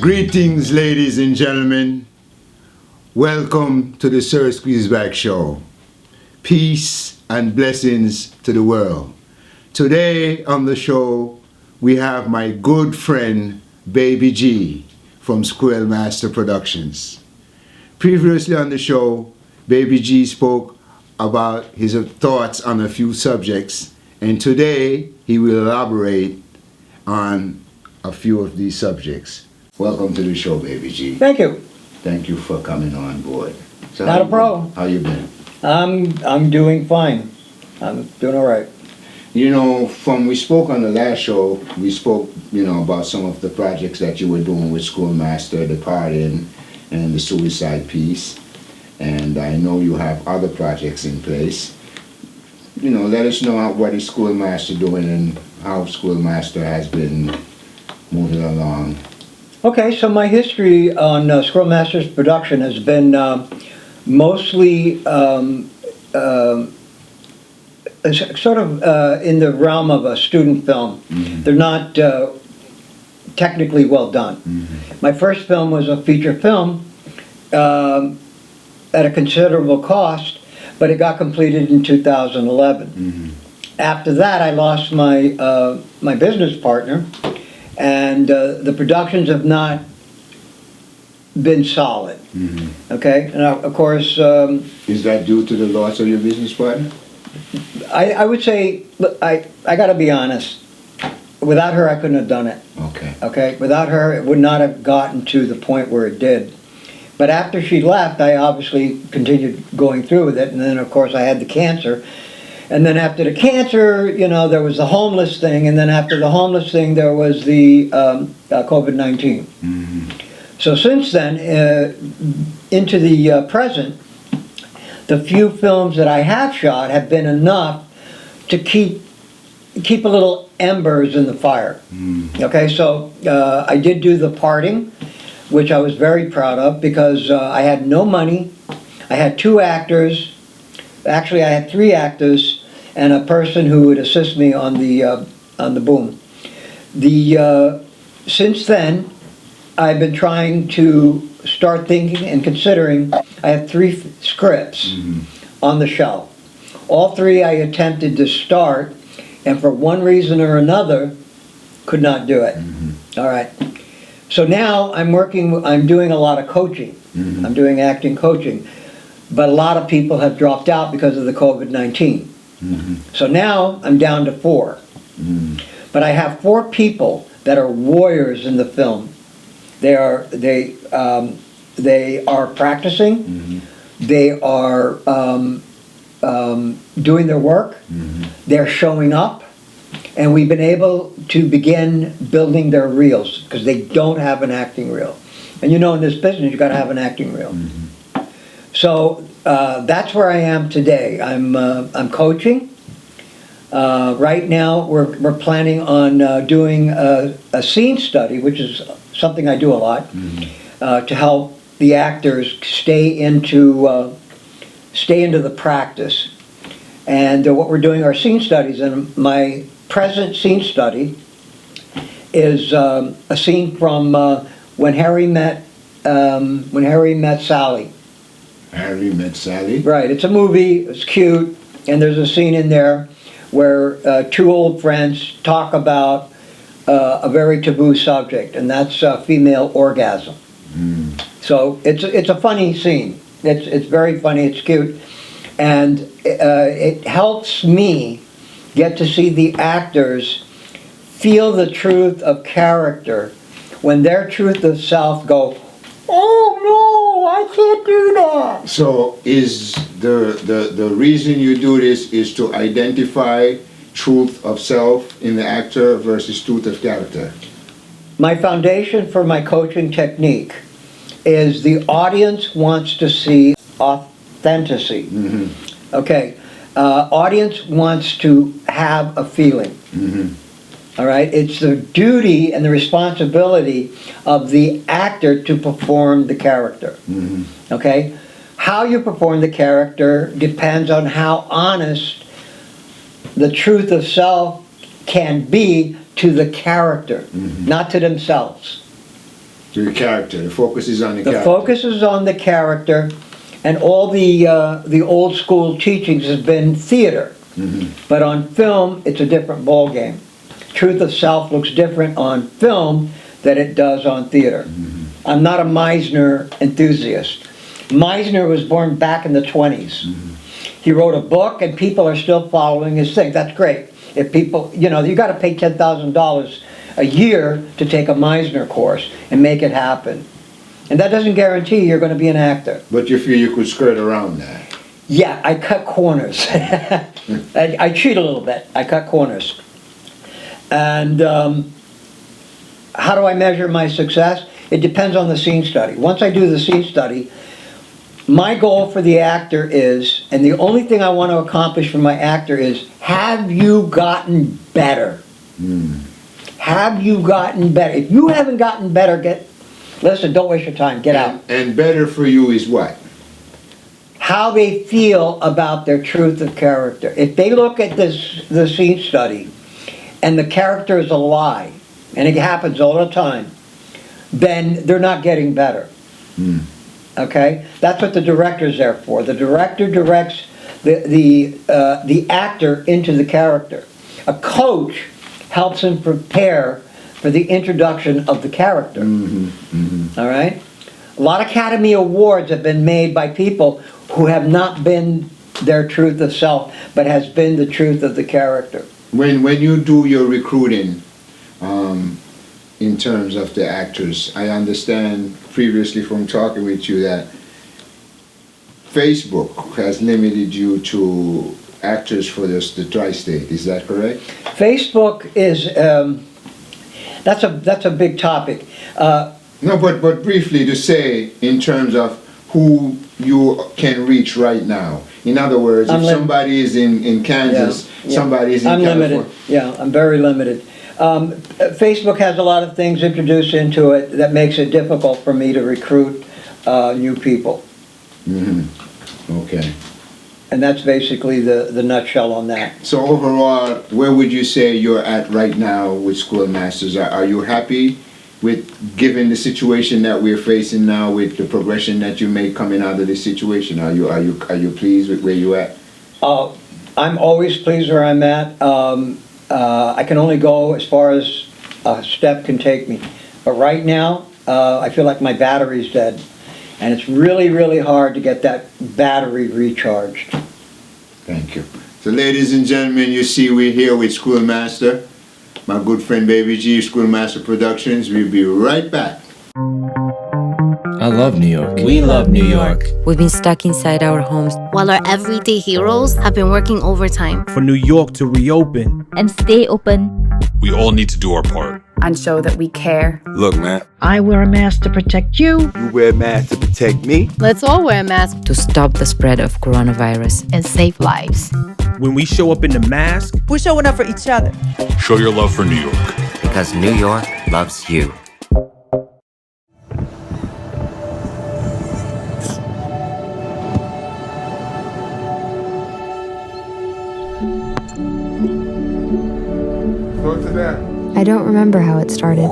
Greetings, ladies and gentlemen. Welcome to the Sir Squeezeback Show. Peace and blessings to the world. Today on the show, we have my good friend, Baby G from Squirrel Master Productions. Previously on the show, Baby G spoke about his thoughts on a few subjects, and today he will elaborate on a few of these subjects. Welcome to the show, Baby G. Thank you. Thank you for coming on board. So Not a problem. How you been? I'm doing fine. I'm doing all right. You know, from we spoke on the last show, we spoke, about some of the projects that you were doing with Schoolmaster, the Pardon, and the Suicide Piece. And I know you have other projects in place. Let us know what is Schoolmaster doing and how Schoolmaster has been moving along. Okay, so my history on Squirrel Master's production has been mostly sort of in the realm of a student film. Mm-hmm. They're not technically well done. Mm-hmm. My first film was a feature film at a considerable cost, but it got completed in 2011. Mm-hmm. After that, I lost my my business partner, and the productions have not been solid. Mm-hmm. Okay, and of course, Is that due to the loss of your business partner? I would say, look, I got to be honest. Without her, I couldn't have done it. Okay. Okay, without her, it would not have gotten to the point where it did. But after she left, I obviously continued going through with it, and then of course I had the cancer. And then after the cancer, there was the homeless thing, and then after the homeless thing, there was the COVID-19. Mm-hmm. So since then, into the present, the few films that I have shot have been enough to keep a little embers in the fire. Mm-hmm. Okay, so I did do The Parting, which I was very proud of because I had no money. I had 2 actors. Actually, I had 3 actors and a person who would assist me on the boom. Since then, I've been trying to start thinking and considering. I have 3 scripts on the shelf. All 3 I attempted to start, and for one reason or another, could not do it. Mm-hmm. All right. So now I'm doing a lot of coaching. Mm-hmm. I'm doing acting coaching. But a lot of people have dropped out because of the COVID-19. Mm-hmm. So now I'm down to 4. Mm-hmm. But I have 4 people that are warriors in the film. They are practicing. Mm-hmm. They are doing their work. Mm-hmm. They're showing up. And we've been able to begin building their reels because they don't have an acting reel. And in this business, you've got to have an acting reel. Mm-hmm. So that's where I am today. I'm coaching. Right now, we're planning on doing a scene study, which is something I do a lot, to help the actors stay into the practice. And what we're doing are scene studies, and my present scene study is a scene from when Harry met Sally. Harry Met Sally? Right, it's a movie, it's cute, and there's a scene in there where 2 old friends talk about a very taboo subject, and that's female orgasm. Mm. So it's a funny scene. It's very funny, it's cute, and it helps me get to see the actors feel the truth of character when their truth of self go, oh no, I can't do that. So is the reason you do this is to identify truth of self in the actor versus truth of character? My foundation for my coaching technique is the audience wants to see authenticity. Mm-hmm. Okay, audience wants to have a feeling. Mm-hmm. All right, it's the duty and the responsibility of the actor to perform the character. Mm-hmm. Okay, how you perform the character depends on how honest the truth of self can be to the character, not to themselves. To the character. The focus is on the The character. focus is on the character, and all the old school teachings has been theater. But on film, it's a different ballgame. Truth of self looks different on film than it does on theater. I'm not a Meisner enthusiast. Meisner was born back in the 20s. He wrote a book, and people are still following his thing. That's great. If people, you got to pay $10,000 a year to take a Meisner course and make it happen. And that doesn't guarantee you're going to be an actor. But you feel you could skirt around that? Yeah, I cut corners. I cheat a little bit. I cut corners. And how do I measure my success? It depends on the scene study. Once I do the scene study, my goal for the actor is, and the only thing I want to accomplish for my actor is, have you gotten better? Have you gotten better? If you haven't gotten better, listen, don't waste your time, get out. And better for you is what? How they feel about their truth of character. If they look at the scene study and the character is a lie, and it happens all the time, then they're not getting better. Okay? That's what the director's there for. The director directs the actor into the character. A coach helps him prepare for the introduction of the character. All right? A lot of Academy Awards have been made by people who have not been their truth of self, but has been the truth of the character. When you do your recruiting, in terms of the actors, I understand previously from talking with you that Facebook has limited you to actors for the tri-state. Is that correct? Facebook is that's a big topic. No, but briefly to say in terms of who you can reach right now. In other words, if somebody is in Kansas, somebody is in I'm California. limited. Yeah, I'm very limited. Facebook has a lot of things introduced into it that makes it difficult for me to recruit new people. Okay. And that's basically the nutshell on that. So overall, where would you say you're at right now with Squirrel Masters? Are you happy with, given the situation that we're facing now, with the progression that you made coming out of this situation? Are you pleased with where you're at? I'm always pleased where I'm at. I can only go as far as a step can take me. But right now, I feel like my battery's dead. And it's really, really hard to get that battery recharged. Thank you. So ladies and gentlemen, you see we're here with Squirrel Master, my good friend Baby G, Squirrel Master Productions. We'll be right back. I love New York. We love New York. We've been stuck inside our homes while our everyday heroes have been working overtime For New York to reopen and stay open. We all need to do our part and show that we care. Look, man. I wear a mask to protect you. You wear a mask to protect me. Let's all wear a mask to stop the spread of coronavirus and save lives. When we show up in the mask, we're showing up for each other. Show your love for New York. Because New York loves you. Go to that. I don't remember how it started.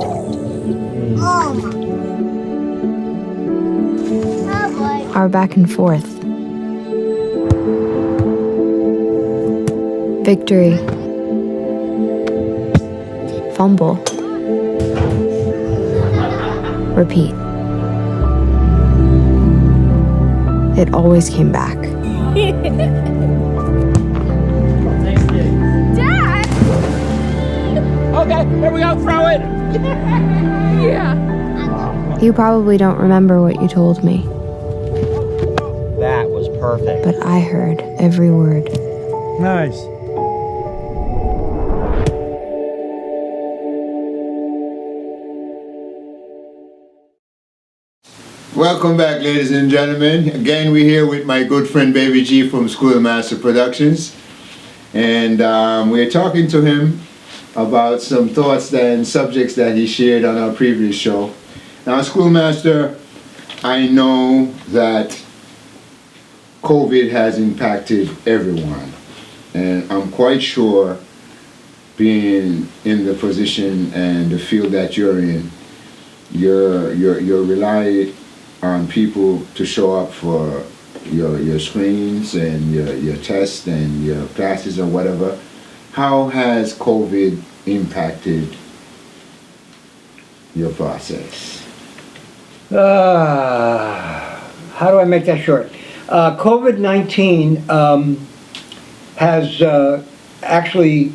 Our back and forth. Victory. Fumble. Repeat. It always came back. Okay, here we go, throw it! Yeah. You probably don't remember what you told me. That was perfect. But I heard every word. Nice. Welcome back, ladies and gentlemen. Again, we're here with my good friend Baby G from Squirrel Master Productions. And we're talking to him about some thoughts and subjects that he shared on our previous show. Now, Squirrel Master, I know that COVID has impacted everyone, and I'm quite sure being in the position and the field that you're in, you're relying on people to show up for your screens and your tests and your classes or whatever. How has COVID impacted your process? How do I make that short? COVID-19 has actually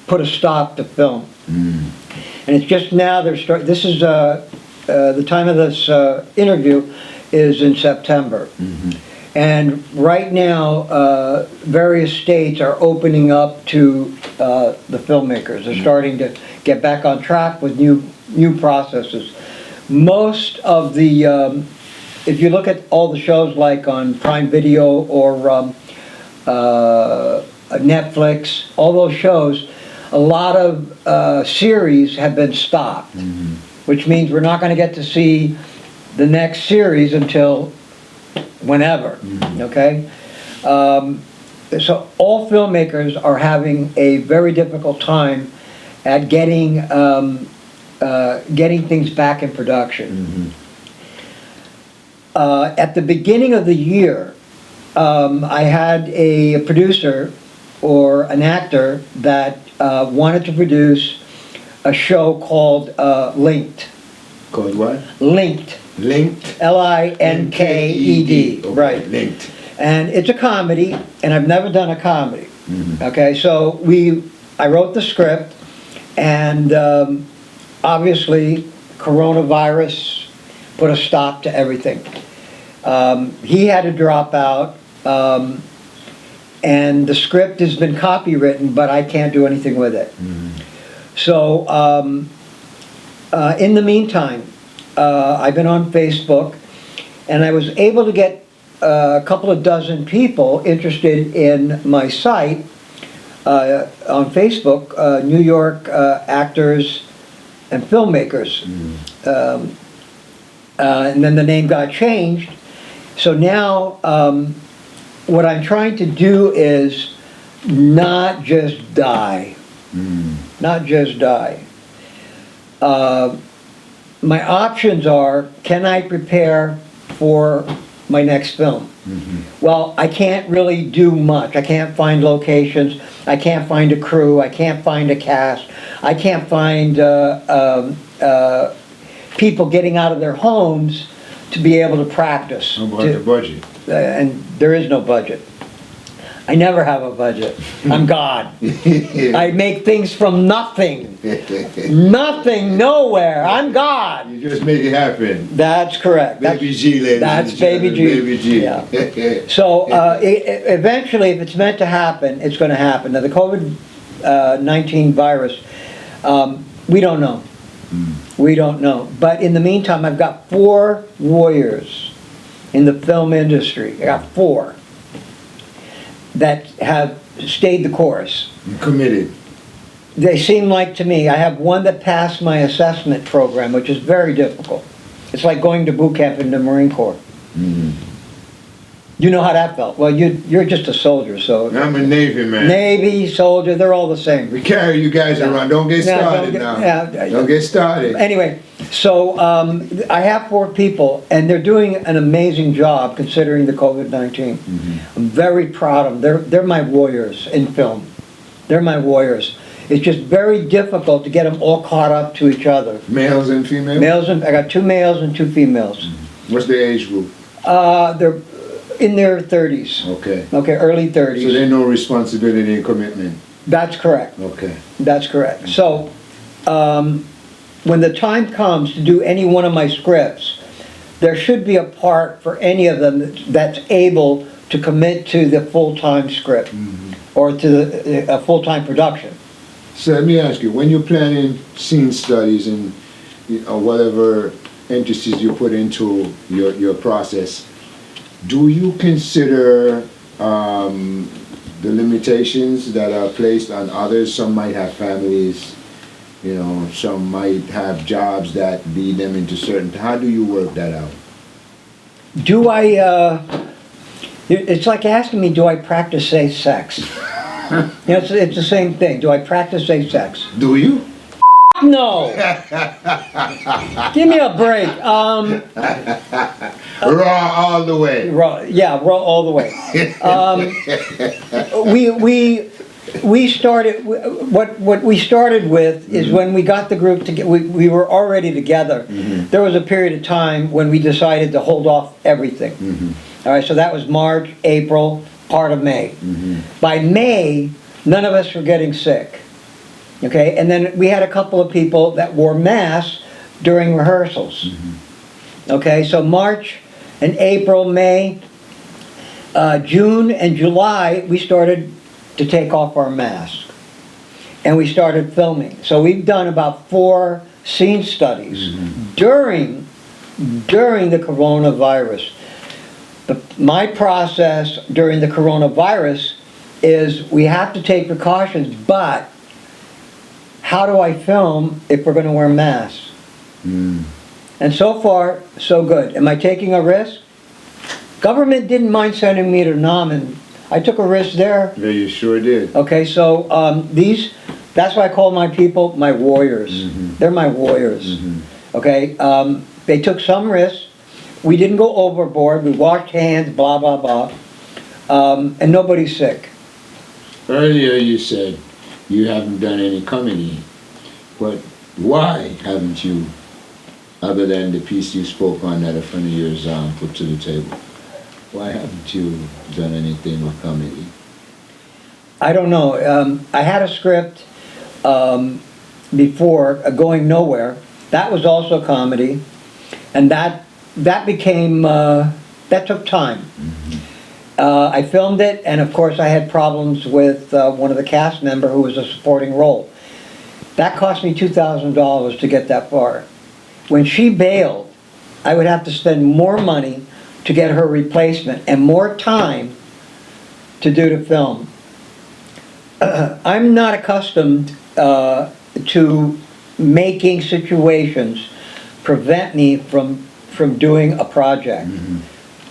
put a stop to film. And it's just now this is the time of this interview is in September. And right now, various states are opening up to the filmmakers. They're starting to get back on track with new processes. Most of the, if you look at all the shows like on Prime Video or Netflix, all those shows, a lot of series have been stopped, which means we're not going to get to see the next series until whenever, okay? So all filmmakers are having a very difficult time at getting things back in production. At the beginning of the year, I had a producer or an actor that wanted to produce a show called Linked. Called what? Linked. Linked? Linked, Okay, right. Linked. And it's a comedy, and I've never done a comedy. Okay, so I wrote the script, and obviously coronavirus put a stop to everything. He had to drop out, and the script has been copywritten, but I can't do anything with it. So in the meantime, I've been on Facebook, and I was able to get a couple of dozen people interested in my site on Facebook, New York actors and filmmakers. And then the name got changed. So now what I'm trying to do is not just die. Not just die. My options are, can I prepare for my next film? Well, I can't really do much. I can't find locations. I can't find a crew. I can't find a cast. I can't find people getting out of their homes to be able to practice. How about the budget? And there is no budget. I never have a budget. I'm God. I make things from nothing. Nothing, nowhere. I'm God. You just make it happen. That's correct. Baby G, ladies. That's Baby G. Baby G. Yeah. So eventually, if it's meant to happen, it's going to happen. Now, the COVID-19 virus, we don't know. We don't know. But in the meantime, I've got 4 warriors in the film industry. I got 4 that have stayed the course. Committed. They seem like to me, I have one that passed my assessment program, which is very difficult. It's like going to boot camp in the Marine Corps. You know how that felt. Well, you're just a soldier, so... I'm a Navy man. Navy, soldier, they're all the same. We carry you guys around. Don't get started now. Don't get started. Anyway, so I have 4 people, and they're doing an amazing job considering the COVID-19. I'm very proud of them. They're my warriors in film. They're my warriors. It's just very difficult to get them all caught up to each other. Males and females? I got 2 males and 2 females. What's their age group? They're in their 30s. Okay. Okay, early 30s. So they know responsibility and commitment. That's correct. Okay. That's correct. So, when the time comes to do any one of my scripts, there should be a part for any of them that's able to commit to the full-time script or to a full-time production. So let me ask you, when you're planning scene studies and whatever emphasis you put into your process, do you consider the limitations that are placed on others? Some might have families, some might have jobs that lead them into certain... How do you work that out? Do I, it's like asking me, do I practice safe sex? You know, it's the same thing. Do I practice safe sex? Do you? No. Give me a break. Raw all the way. Raw, yeah, raw all the way. We started. What we started with is when we got the group together. We were already together. There was a period of time when we decided to hold off everything. All right, so that was March, April, part of May. By May, none of us were getting sick. Okay, and then we had a couple of people that wore masks during rehearsals. Okay, so March and April, May, June and July, we started to take off our masks. And we started filming. So we've done about 4 scene studies during the coronavirus. My process during the coronavirus is we have to take precautions, but how do I film if we're going to wear masks? And so far, so good. Am I taking a risk? Government didn't mind sending me to Nam, and I took a risk there. Yeah, you sure did. Okay, so that's why I call my people my warriors. They're my warriors. Okay, they took some risks. We didn't go overboard. We washed hands, blah, blah, blah. And nobody's sick. Earlier you said you haven't done any comedy, but why haven't you, other than the piece you spoke on that a friend of yours put to the table, why haven't you done anything with comedy? I don't know. I had a script before, Going Nowhere. That was also a comedy, and that became, that took time. I filmed it, and of course I had problems with one of the cast member who was a supporting role. That cost me $2,000 to get that far. When she bailed, I would have to spend more money to get her replacement and more time to do the film. I'm not accustomed to making situations prevent me from doing a project.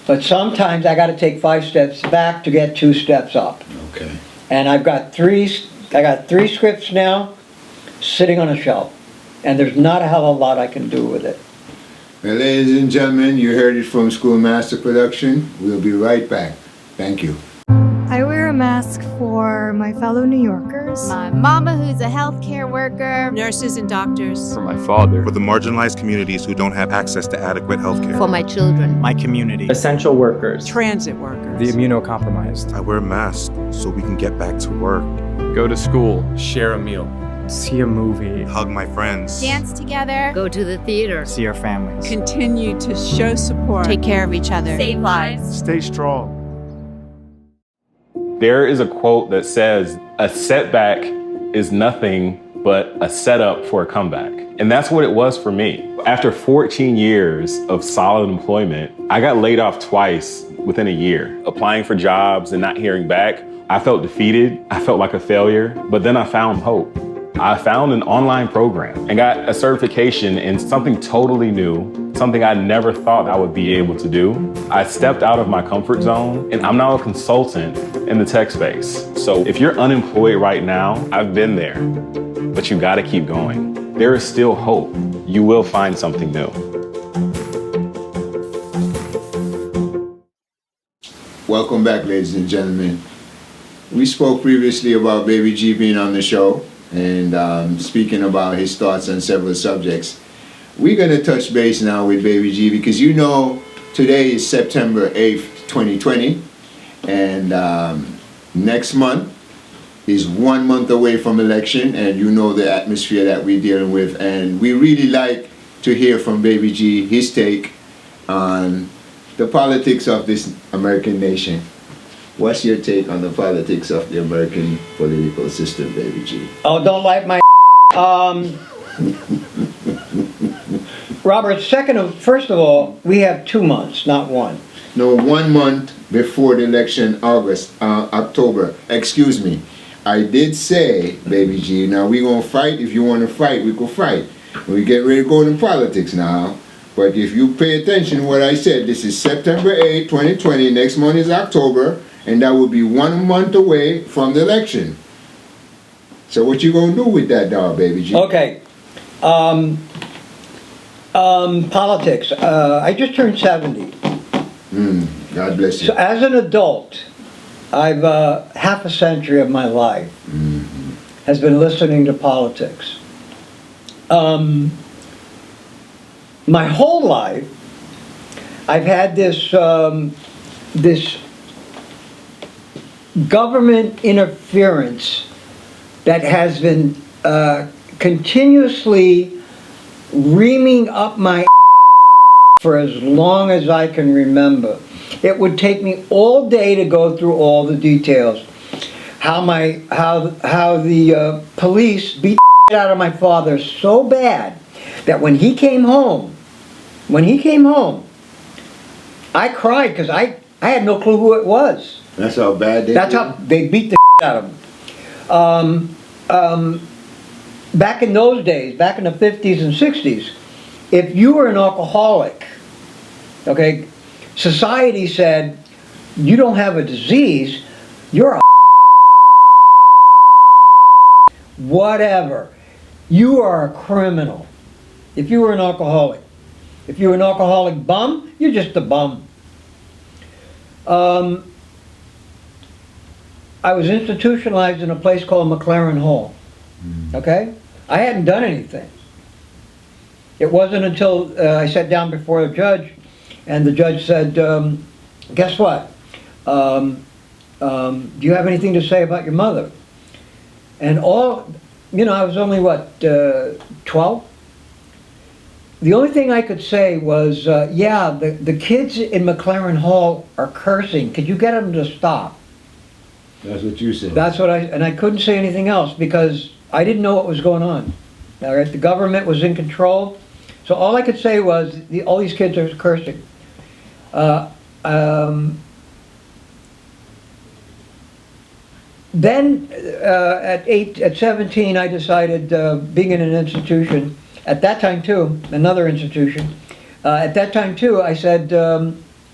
But sometimes I got to take 5 steps back to get 2 steps up. Okay. And I got 3 scripts now sitting on a shelf, and there's not a hell of a lot I can do with it. Well, ladies and gentlemen, you heard it from Squirrel Master Production. We'll be right back. Thank you. I wear a mask for my fellow New Yorkers. My mama, who's a healthcare worker. Nurses and doctors. For my father. For the marginalized communities who don't have access to adequate health care. For my children. My community. Essential workers. Transit workers. The immunocompromised. I wear a mask so we can get back to work. Go to school. Share a meal. See a movie. Hug my friends. Dance together. Go to the theater. See our families. Continue to show support. Take care of each other. Save lives. Stay strong. There is a quote that says, a setback is nothing but a setup for a comeback. And that's what it was for me. After 14 years of solid employment, I got laid off twice within a year. Applying for jobs and not hearing back, I felt defeated. I felt like a failure, but then I found hope. I found an online program and got a certification in something totally new, something I never thought I would be able to do. I stepped out of my comfort zone, and I'm now a consultant in the tech space. So if you're unemployed right now, I've been there, but you gotta keep going. There is still hope. You will find something new. Welcome back, ladies and gentlemen. We spoke previously about Baby G being on the show and speaking about his thoughts on several subjects. We're going to touch base now with Baby G because you know today is September 8th, 2020, and next month is 1 month away from election, and you know the atmosphere that we're dealing with, and we really like to hear from Baby G, his take on the politics of this American nation. What's your take on the politics of the American political system, Baby G? Oh, don't like my Robert, first of all, we have 2 months, not 1. No, 1 month before the election, October. Excuse me. I did say, Baby G, now we're going to fight. If you want to fight, we could fight. We get ready to go into politics now. But if you pay attention to what I said, this is September 8, 2020. Next month is October. and that will be 1 month away from the election. So what you gonna do with that dog, baby G? Okay. Politics. I just turned 70. God bless you. So as an adult, I've half a century of my life has been listening to politics. My whole life, I've had this this government interference that has been continuously reaming up my for as long as I can remember. It would take me all day to go through all the details. How the police beat the out of my father so bad that when he came home, I cried because I had no clue who it was. That's how bad they That's how they beat the out of him. Back in those days, back in the 50s and 60s, if you were an alcoholic, okay, society said, you don't have a disease, you're a whatever. You are a criminal. If you were an alcoholic. If you were an alcoholic bum, you're just a bum. I was institutionalized in a place called McLaren Hall. Okay? I hadn't done anything. It wasn't until I sat down before a judge, and the judge said, guess what? Do you have anything to say about your mother? And I was only, 12? The only thing I could say was, the kids in McLaren Hall are cursing. Could you get them to stop? That's what you said. That's what and I couldn't say anything else because I didn't know what was going on. All right, the government was in control. So all I could say was, all these kids are cursing. Then at 17, I decided, being in an institution, at that time too, another institution, at that time too, I said,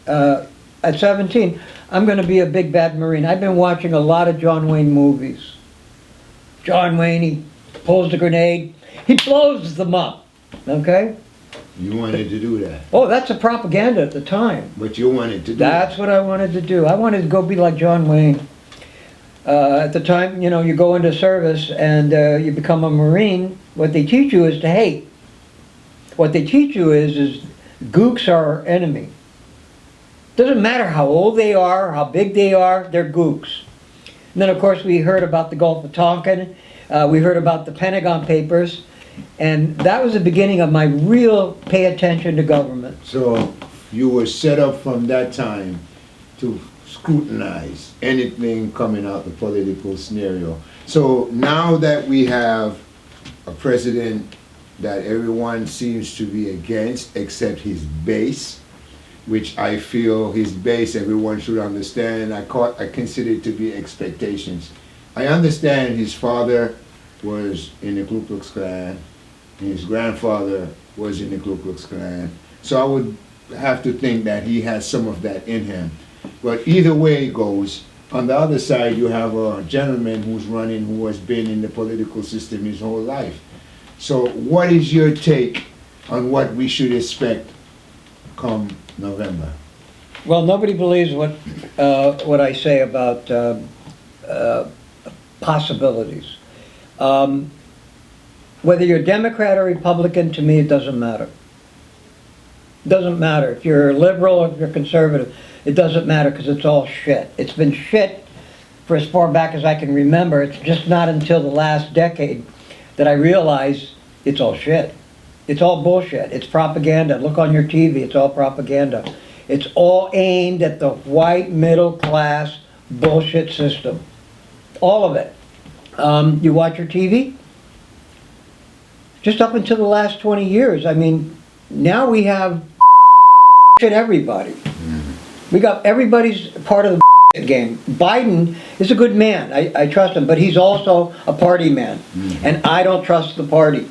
at 17, I'm going to be a big bad Marine. I've been watching a lot of John Wayne movies. John Wayne, he pulls the grenade, he blows them up, okay? You wanted to do that. Oh, that's a propaganda at the time. But you wanted to do That's what I wanted to do. I wanted to go be like John Wayne. At the time, you go into service and you become a Marine. What they teach you is to hate. What they teach you is gooks are our enemy. Doesn't matter how old they are, how big they are, they're gooks. And then, of course, we heard about the Gulf of Tonkin. We heard about the Pentagon Papers. And that was the beginning of my real pay attention to government. So you were set up from that time to scrutinize anything coming out the political scenario. So now that we have a president that everyone seems to be against except his base, which I feel his base everyone should understand, I consider it to be expectations. I understand his father was in the Ku Klux Klan, and his grandfather was in the Ku Klux Klan. So I would have to think that he has some of that in him. But either way it goes, on the other side you have a gentleman who's running who has been in the political system his whole life. So what is your take on what we should expect come November? Well, nobody believes what I say about possibilities. Whether you're Democrat or Republican, to me, it doesn't matter. It doesn't matter. If you're liberal or if you're conservative, it doesn't matter because it's all shit. It's been shit for as far back as I can remember. It's just not until the last decade that I realized it's all shit. It's all bullshit. It's propaganda. Look on your TV. It's all propaganda. It's all aimed at the white middle class bullshit system. All of it. You watch your TV? Just up until the last 20 years. I mean, now we have shit everybody. We got everybody's part of the game. Biden is a good man. I trust him, but he's also a party man. And I don't trust the party.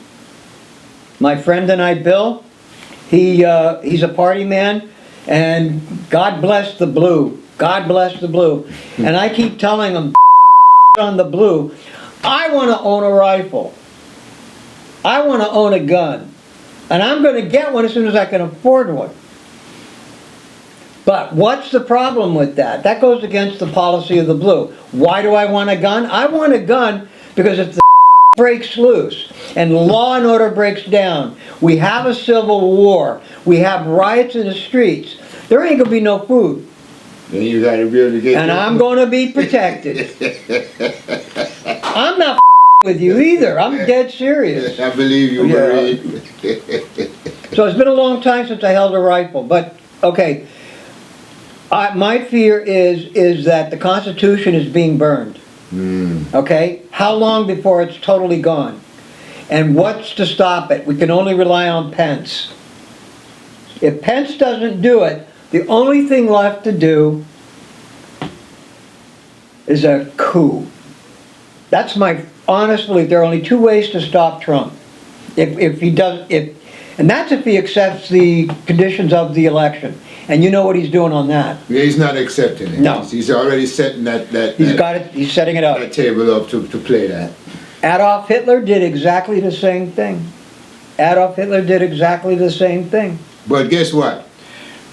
My friend and I, Bill, he's a party man, and God bless the blue. God bless the blue. And I keep telling them on the blue, I want to own a rifle. I want to own a gun. And I'm going to get one as soon as I can afford one. But what's the problem with that? That goes against the policy of the blue. Why do I want a gun? I want a gun because if the breaks loose and law and order breaks down, we have a civil war, we have riots in the streets, there ain't going to be no food. Then you got to be able to get. And I'm going to be protected. I'm not with you either. I'm dead serious. I believe you, Marie. So it's been a long time since I held a rifle, but okay. My fear is that the Constitution is being burned. Okay? How long before it's totally gone? And what's to stop it? We can only rely on Pence. If Pence doesn't do it, the only thing left to do is a coup. That's my honest belief. There are only two ways to stop Trump. If he does, and that's if he accepts the conditions of the election. And you know what he's doing on that. Yeah, he's not accepting it. No. He's already setting that He's setting it up. That table up to play that. Adolf Hitler did exactly the same thing. Adolf Hitler did exactly the same thing. But guess what?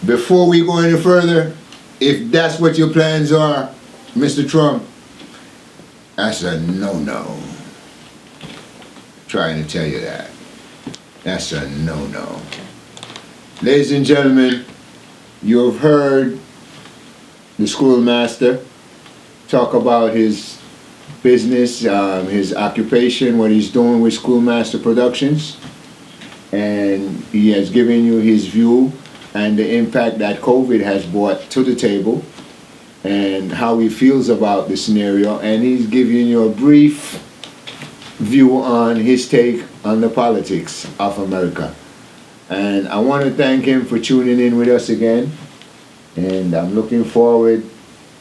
Before we go any further, if that's what your plans are, Mr. Trump, that's a no-no. Trying to tell you that. That's a no-no. Ladies and gentlemen, you have heard the Squirrel Master talk about his business, his occupation, what he's doing with Squirrel Master Productions. And he has given you his view and the impact that COVID has brought to the table and how he feels about the scenario. And he's giving you a brief view on his take on the politics of America. And I want to thank him for tuning in with us again. And I'm looking forward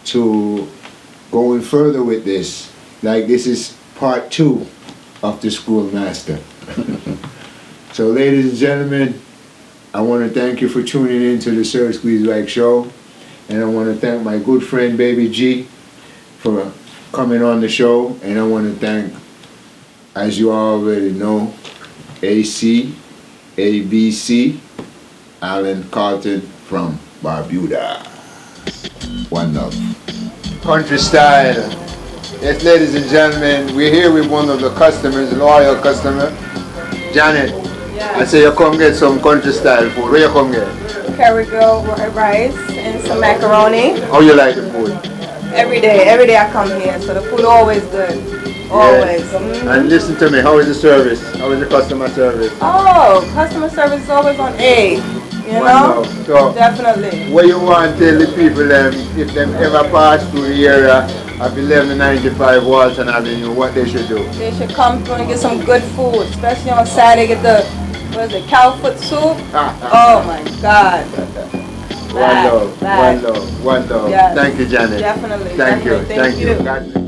to going further with this. Like this is part 2 of the Squirrel Master. So ladies and gentlemen, I want to thank you for tuning in to the Sir Squeezeback Show. And I want to thank my good friend Baby G for coming on the show. And I want to thank, as you already know, AC, ABC, Alan Carlton from Barbuda. One love. Country style. Yes, ladies and gentlemen, we're here with one of the customers, loyal customer, Janet. Yeah. I say you come get some country style food. Where you come get? Carrigo rice and some macaroni. How you like the food? Every day I come here, so the food always good. Always. Yes. And listen to me, how is the service? How is the customer service? Oh, customer service is always on A. You know? So, definitely. What you want to tell the people if them ever pass through the area of 1195 Walton Avenue, what they should do? They should come through and get some good food, especially on Saturday. Get the, what is it, cow foot soup? Oh my God. One love. Yes. Thank you. Thank you, Janet. Definitely. Thank you. Thank you. God bless.